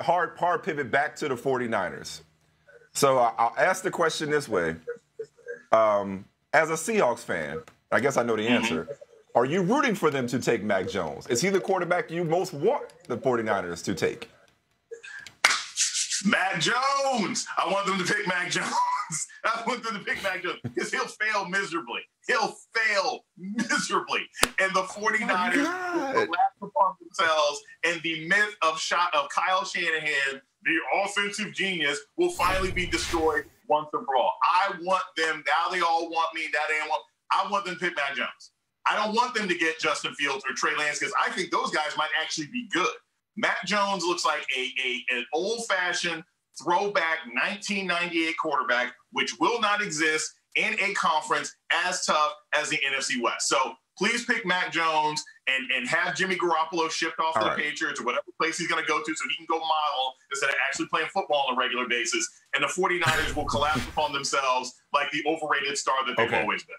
hard pivot back to the 49ers. So I'll ask the question this way. As a Seahawks fan, I guess I know the answer. Are you rooting for them to take Mac Jones? Is he the quarterback you most want the 49ers to take? Mac Jones. I want them to pick Mac Jones. I want them to pick Mac Jones because he'll fail miserably. He'll fail miserably. And the 49ers will collapse upon themselves, and the myth of Kyle Shanahan, the offensive genius, will finally be destroyed once and for all. I want them, now they all want me, I want them to pick Mac Jones. I don't want them to get Justin Fields or Trey Lance because I think those guys might actually be good. Mac Jones looks like an old-fashioned throwback 1998 quarterback, which will not exist in a conference as tough as the NFC West. So please pick Mac Jones and have Jimmy Garoppolo shipped off to the Patriots or whatever place he's going to go to so he can go model instead of actually playing football on a regular basis. And the 49ers will collapse upon themselves like the overrated star that they've always been.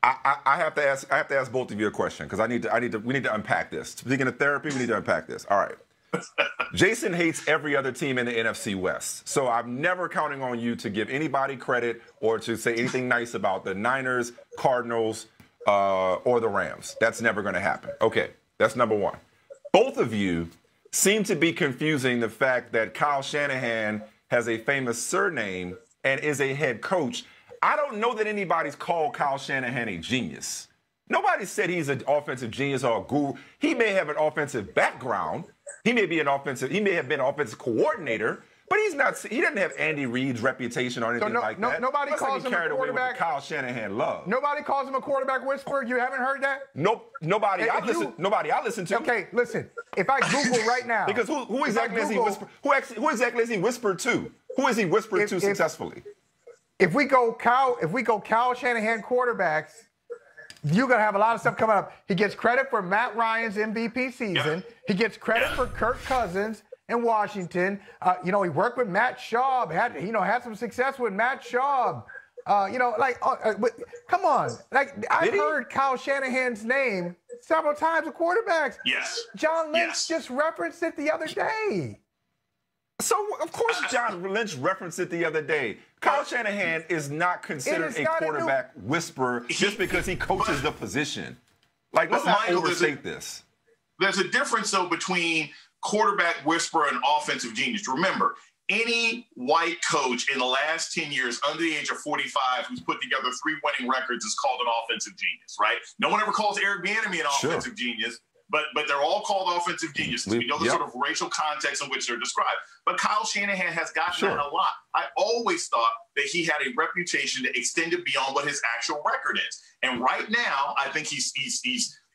I have to ask both of you a question because we need to unpack this. Speaking of therapy, we need to unpack this. All right. Jason hates every other team in the NFC West. So I'm never counting on you to give anybody credit or to say anything nice about the Niners, Cardinals, or the Rams. That's never going to happen. Okay, that's number one. Both of you seem to be confusing the fact that Kyle Shanahan has a famous surname and is a head coach. I don't know that anybody's called Kyle Shanahan a genius. Nobody said he's an offensive genius or a guru. He may have an offensive background. He may have been an offensive coordinator, but he doesn't have Andy Reid's reputation or anything like that. Nobody calls him a quarterback. Kyle Shanahan love. Nobody calls him a quarterback whisperer. You haven't heard that? Nope. Nobody I listen to. Okay, listen. If I Google right now. Because who exactly is he whispered? Who exactly is he whispered to? Who is he whispered to successfully? If we go Kyle Shanahan quarterbacks, you're going to have a lot of stuff coming up. He gets credit for Matt Ryan's MVP season. He gets credit for Kirk Cousins in Washington. He worked with Matt Schaub, had some success with Matt Schaub. Come on. I've heard Kyle Shanahan's name several times with quarterbacks. Yes. John Lynch just referenced it the other day. So, of course, John Lynch referenced it the other day. Kyle Shanahan is not considered a quarterback whisperer just because he coaches the position. Let's not overstate this. There's a difference, though, between quarterback whisperer and offensive genius. Remember, any white coach in the last 10 years under the age of 45 who's put together 3 winning records is called an offensive genius, right? No one ever calls Eric Bieniemy an offensive genius. But they're all called offensive geniuses. We know the sort of racial context in which they're described. But Kyle Shanahan has gotten that a lot. I always thought that he had a reputation that extended beyond what his actual record is. And right now, I think he's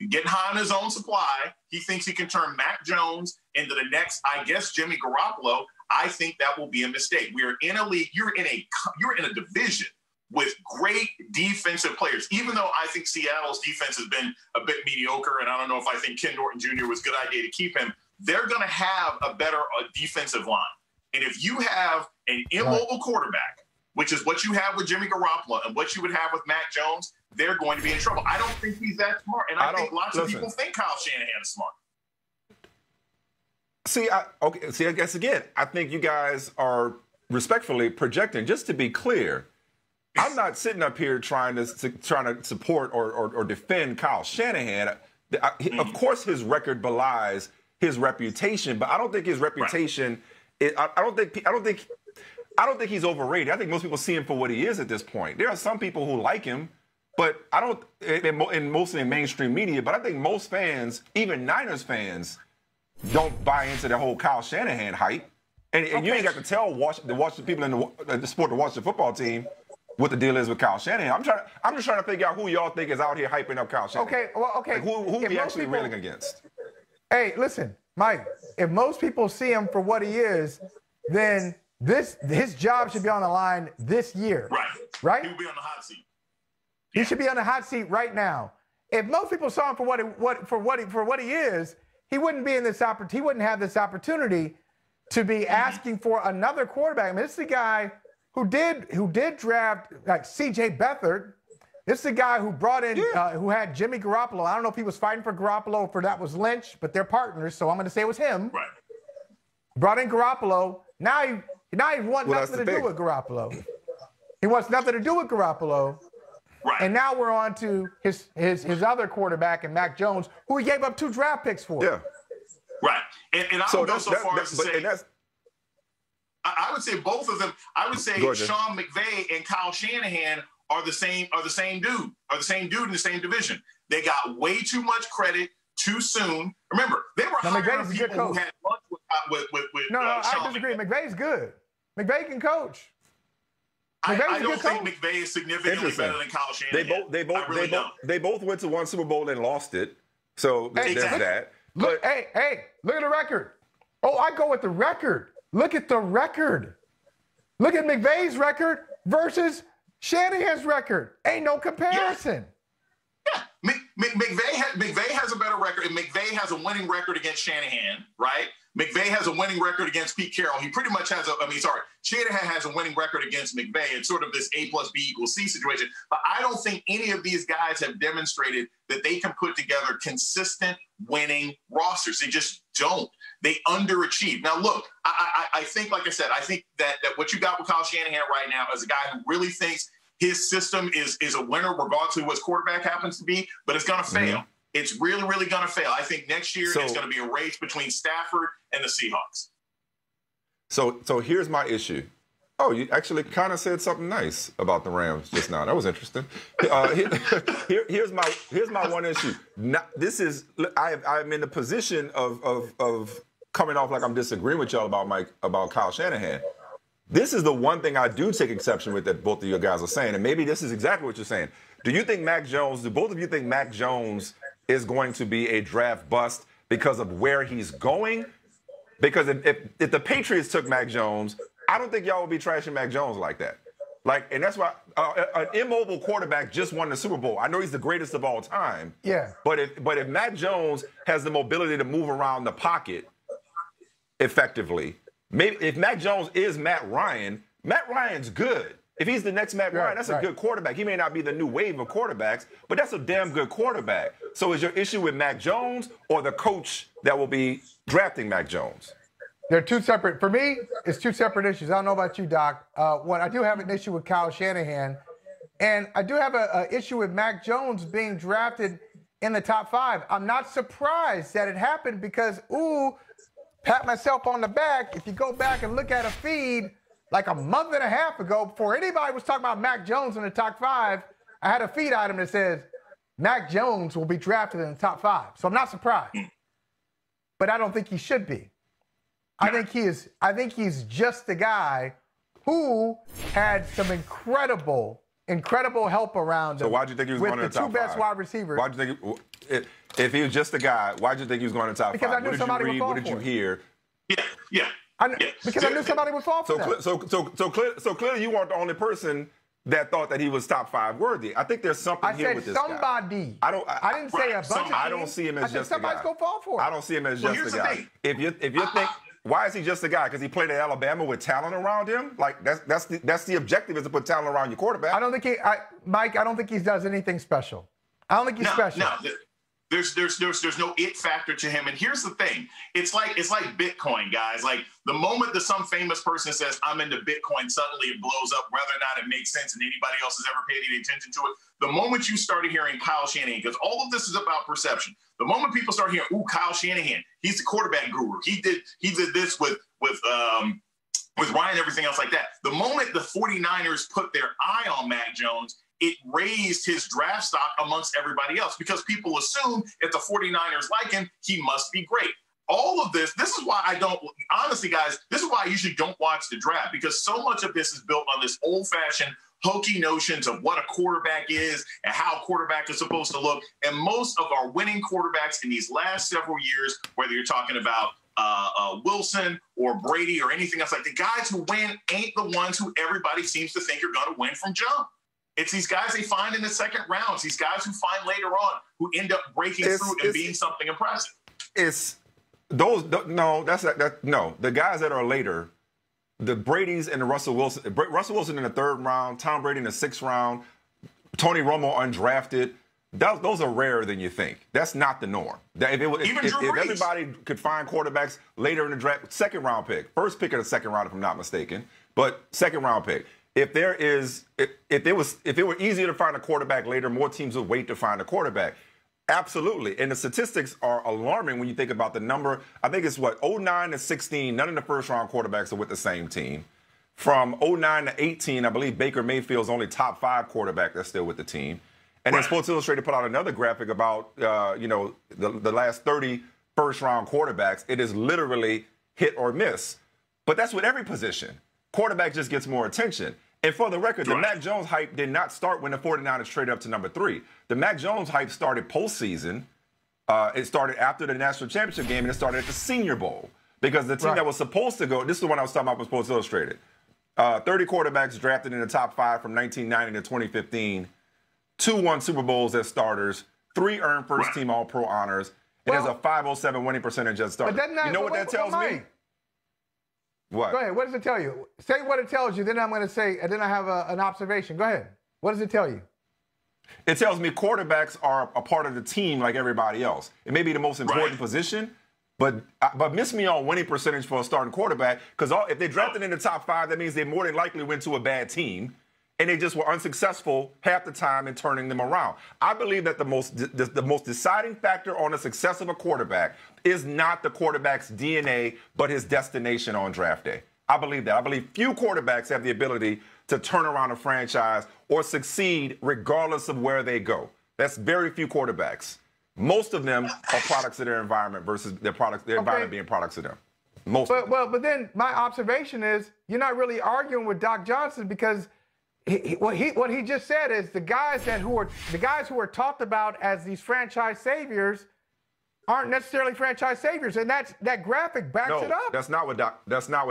getting high on his own supply. He thinks he can turn Mac Jones into the next, I guess, Jimmy Garoppolo. I think that will be a mistake. We are in a league. You're in a division with great defensive players, even though I think Seattle's defense has been a bit mediocre, and I don't know if I think Ken Norton Jr. was a good idea to keep him, they're going to have a better defensive line. And if you have an immobile quarterback, which is what you have with Jimmy Garoppolo and what you would have with Mac Jones, they're going to be in trouble. I don't think he's that smart, and I think lots of people think Kyle Shanahan is smart. I guess, again, I think you guys are respectfully projecting. Just to be clear, I'm not sitting up here trying to support or defend Kyle Shanahan. Of course, his record belies his reputation, but I don't think his reputation. I don't think he's overrated. I think most people see him for what he is at this point. There are some people who like him, but I don't. Mostly in mainstream media, but I think most fans, even Niners fans, don't buy into the whole Kyle Shanahan hype. And you ain't got to tell the people in the sport to watch the football team what the deal is with Kyle Shanahan. I'm just trying to figure out who y'all think is out here hyping up Kyle Shanahan. Okay. Who we actually railing against? Hey, listen, Mike. If most people see him for what he is, then his job should be on the line this year. Right? He would be on the hot seat. He should be on the hot seat right now. If most people saw him for what he is, he wouldn't be in this opportunity. He wouldn't have this opportunity to be asking for another quarterback. I mean, this is the guy who did draft like C.J. Beathard. This is the guy who brought in, who had Jimmy Garoppolo. I don't know if he was fighting for Garoppolo or if that was Lynch, but they're partners, so I'm going to say it was him. Right. Brought in Garoppolo. Now he wants nothing to do with Garoppolo. He wants nothing to do with Garoppolo. Right. And now we're on to his other quarterback, and Mac Jones, who he gave up 2 draft picks for. Yeah. Right. And I would go so far as to say, I would say both of them. I would say Sean McVay and Kyle Shanahan are the same dude, in the same division. They got way too much credit too soon. Remember, they were hiring people who had lunch with No, I disagree. McVay's good. McVay can coach. I don't think McVay is significantly better than Kyle Shanahan. They both went to one Super Bowl and lost it. So there's that. Look, hey, look at the record. Oh, I go with the record. Look at the record. Look at McVay's record versus Shanahan's record. Ain't no comparison. Yeah. McVay has a better record, and McVay has a winning record against Shanahan, right? McVay has a winning record against Pete Carroll. He pretty much has Shanahan has a winning record against McVay. It's sort of this A + B = C situation. But I don't think any of these guys have demonstrated that they can put together consistent winning rosters. They just don't. They underachieve. Now, look, I think, like I said, I think that what you got with Kyle Shanahan right now is a guy who really thinks his system is a winner regardless of what his quarterback happens to be, but it's going to fail. Mm-hmm. It's really, really going to fail. I think next year it's going to be a race between Stafford and the Seahawks. So here's my issue. Oh, you actually kind of said something nice about the Rams just now. That was interesting. Here's my one issue. I'm in the position of coming off like I'm disagreeing with y'all about Kyle Shanahan. This is the one thing I do take exception with that both of you guys are saying, and maybe this is exactly what you're saying. Do both of you think Mac Jones is going to be a draft bust because of where he's going? Because if the Patriots took Mac Jones, I don't think y'all would be trashing Mac Jones like that. And that's why an immobile quarterback just won the Super Bowl. I know he's the greatest of all time. Yeah. But if Mac Jones has the mobility to move around the pocket effectively, maybe if Mac Jones is Matt Ryan's good. If he's the next Matt Ryan, that's a good quarterback. He may not be the new wave of quarterbacks, but that's a damn good quarterback. So is your issue with Mac Jones or the coach that will be drafting Mac Jones? They're two separate. For me, it's two separate issues. I don't know about you, Doc. One, I do have an issue with Kyle Shanahan, and I do have an issue with Mac Jones being drafted in the top 5. I'm not surprised that it happened because, pat myself on the back. If you go back and look at a feed like a month and a half ago, before anybody was talking about Mac Jones in the top 5, I had a feed item that says Mac Jones will be drafted in the top 5. So I'm not surprised. But I don't think he should be. I think he's just the guy who had some incredible help around him. So why'd you think he was going to the top 5? With the 2 best wide receivers. Why'd you think if he was just a guy, why'd you think he was going to the top 5? Because I knew somebody would fall for it. What did you hear? Yeah. Because I knew somebody would fall for that. So clearly you weren't the only person that thought that he was top 5 worthy. I think there's something here with this guy. I didn't say a bunch of I don't see him as just a guy. Somebody's going to fall for it. I don't see him as just a guy. If you think, why is he just a guy? Because he played at Alabama with talent around him? Like, that's the objective, is to put talent around your quarterback. Mike, I don't think he does anything special. I don't think he's special. No. There's no it factor to him. And here's the thing. It's like Bitcoin, guys. Like, the moment that some famous person says, I'm into Bitcoin, suddenly it blows up, whether or not it makes sense and anybody else has ever paid any attention to it. The moment you started hearing Kyle Shanahan, because all of this is about perception. The moment people start hearing, Kyle Shanahan, he's the quarterback guru. He did this with Ryan and everything else like that. The moment the 49ers put their eye on Mac Jones, it raised his draft stock amongst everybody else, because people assume if the 49ers like him, he must be great. All of this is why honestly, guys, this is why I usually don't watch the draft, because so much of this is built on this old-fashioned hokey notions of what a quarterback is and how a quarterback is supposed to look. And most of our winning quarterbacks in these last several years, whether you're talking about Wilson or Brady or anything else, like, the guys who win ain't the ones who everybody seems to think are going to win from jump. It's these guys they find in the second rounds, these guys who find later on who end up breaking through and being something impressive. The guys that are later, the Bradys and the Russell Wilson in the 3rd round, Tom Brady in the 6th round, Tony Romo undrafted. those are rarer than you think. That's not the norm. If everybody could find quarterbacks later in the draft, second-round pick, first pick of the second round, if I'm not mistaken, but second-round pick. If it were easier to find a quarterback later, more teams would wait to find a quarterback. Absolutely. And the statistics are alarming when you think about the number. I think it's 09 to 16, none of the first-round quarterbacks are with the same team. From 09 to 18, I believe Baker Mayfield's only top 5 quarterback that's still with the team. And then Sports Illustrated put out another graphic about, the last 30 first-round quarterbacks. It is literally hit or miss. But that's with every position. Quarterback just gets more attention. And for the record, the Mac Jones hype did not start when the 49ers traded up to number 3. The Mac Jones hype started postseason. It started after the national championship game, and it started at the Senior Bowl. Because the team that was supposed to go, this is the one I was talking about with Sports Illustrated. 30 quarterbacks drafted in the top 5 from 1990 to 2015. 2 won Super Bowls as starters. 3 earned first-team All-Pro honors. And there's a .507 winning percentage as starters. You know what that tells me? What? Go ahead. What does it tell you? Say what it tells you. Then I'm going to say, and then I have an observation. Go ahead. What does it tell you? It tells me quarterbacks are a part of the team like everybody else. It may be the most important position, but miss me on winning percentage for a starting quarterback, because if they drafted in the top 5, that means they more than likely went to a bad team, and they just were unsuccessful half the time in turning them around. I believe that the most deciding factor on the success of a quarterback is not the quarterback's DNA, but his destination on draft day. I believe that. I believe few quarterbacks have the ability to turn around a franchise or succeed regardless of where they go. That's very few quarterbacks. Most of them are products of their environment versus their environment being products of them. But then my observation is you're not really arguing with Doc Johnson, because what he just said is the guys who are talked about as these franchise saviors aren't necessarily franchise saviors, and that graphic backs it up. That's not what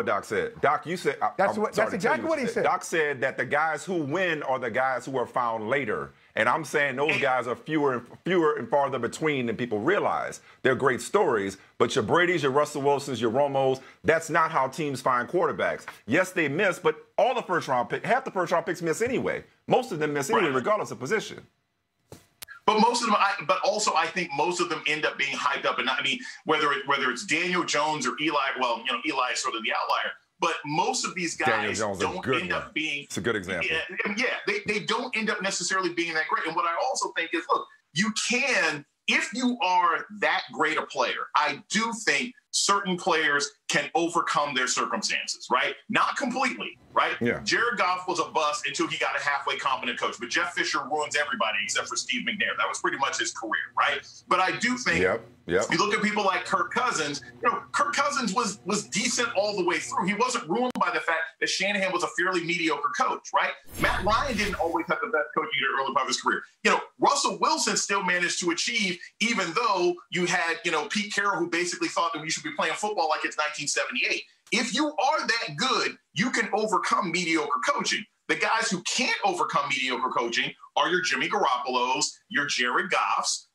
Doc said. Doc, you said that's exactly what he said. Doc said that the guys who win are the guys who are found later, and I'm saying those guys are fewer and farther between than people realize. They're great stories, but your Brady's, your Russell Wilsons, your Romos, that's not how teams find quarterbacks. Yes, they miss, but all the first-round picks, half the first-round picks miss anyway. Most of them miss anyway, regardless of position. But most of them, I think most of them end up being hyped up. And whether it's Daniel Jones or Eli, Eli is sort of the outlier. But most of these guys don't end up being. It's a good example. Yeah, they don't end up necessarily being that great. And what I also think is, look, you can, if you are that great a player, I do think certain players can overcome their circumstances, right? Not completely, right? Yeah. Jared Goff was a bust until he got a halfway competent coach, but Jeff Fisher ruins everybody except for Steve McNair. That was pretty much his career, right? But I do think if you look at people like Kirk Cousins, Kirk Cousins was decent all the way through. He wasn't ruined by the fact that Shanahan was a fairly mediocre coach, right? Matt Ryan didn't always have the best coaching in the early part of his career. Russell Wilson still managed to achieve, even though you had, Pete Carroll, who basically thought that we should be playing football like it's 1978. If you are that good, you can overcome mediocre coaching. The guys who can't overcome mediocre coaching are your Jimmy Garoppolos, your Jared Goffs.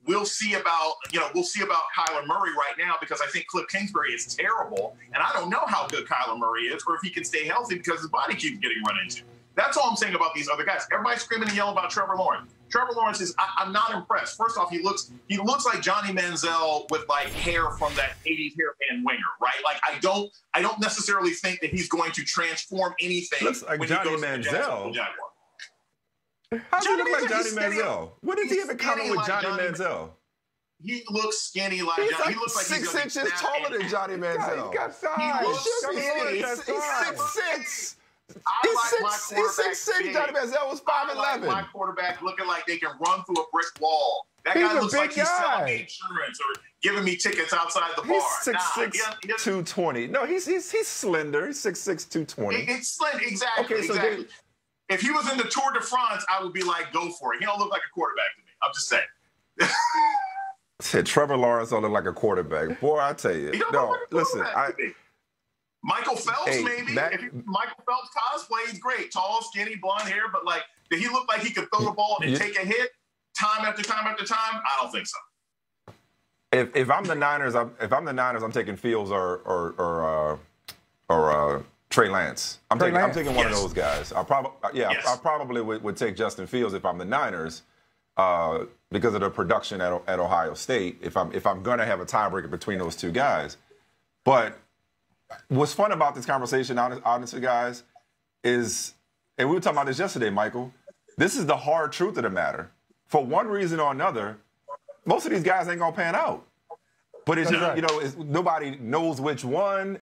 We'll see about Kyler Murray right now, because I think Cliff Kingsbury is terrible, and I don't know how good Kyler Murray is or if he can stay healthy because his body keeps getting run into. That's all I'm saying about these other guys. Everybody's screaming and yelling about Trevor Lawrence. Trevor Lawrence I'm not impressed. First off, he looks like Johnny Manziel with like hair from that 80s hairband winger, right? Like I don't necessarily think that he's going to transform anything. Looks like Johnny Manziel. How does he look like Johnny Manziel? What did he have in common with Johnny Manziel? He looks skinny like Johnny. He looks like 6 inches taller than Johnny Manziel. He's got size. He's 6'6". He's 6'6". Johnny Manziel was 5'11". My quarterback looking like they can run through a brick wall. That guy looks like he's selling me insurance or giving me tickets outside the bar. He's 6'6", 220. No, he's slender. He's 6'6", 220. It's slender, exactly. Okay, so exactly. If he was in the Tour de France, I would be like, go for it. He don't look like a quarterback to me. I'm just saying. Said Trevor Lawrence don't look like a quarterback. Boy, I tell you. No, listen. Michael Phelps, maybe. Michael Phelps cosplay, he's great. Tall, skinny, blonde hair, but like, did he look like he could throw the ball and take a hit time after time after time? I don't think so. If I'm the Niners, I'm taking Fields or Trey Lance. I'm taking one of those guys. I probably would take Justin Fields if I'm the Niners. because of the production at Ohio State. If I'm gonna have a tiebreaker between those two guys, but what's fun about this conversation, honestly, guys, is, and we were talking about this yesterday, Michael. This is the hard truth of the matter. For one reason or another, most of these guys ain't gonna pan out. But it's, right. nobody knows which one.